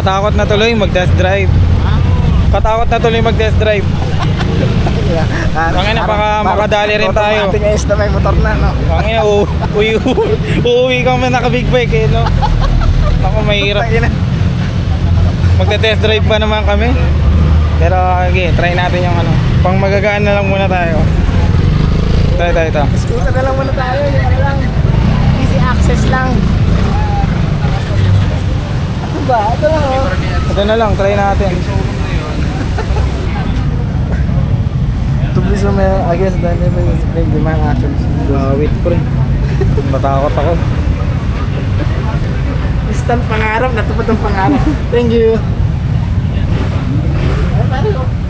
Katakot na tuloy mag-test drive. Katakot na tuloy mag-test drive. Pangina, baka makadali rin tayo. Ating ayos na may motor na, no? Pangina, uuwi ka man naka-big bike eh, no? Ako, mahirap. Magte-test drive pa naman kami. Pero, okay, try natin yung ano. Pang magagaan na lang muna tayo. Ito. Scooter na lang muna tayo, yung ano lang. Easy access lang. Ano ba? Ito lang, oh. Ito na lang, try natin. To be so may, I guess, that never is playing the man actions. Wait pre. Matakot ako. Instant pangarap, natupad ang pangarap. Thank you.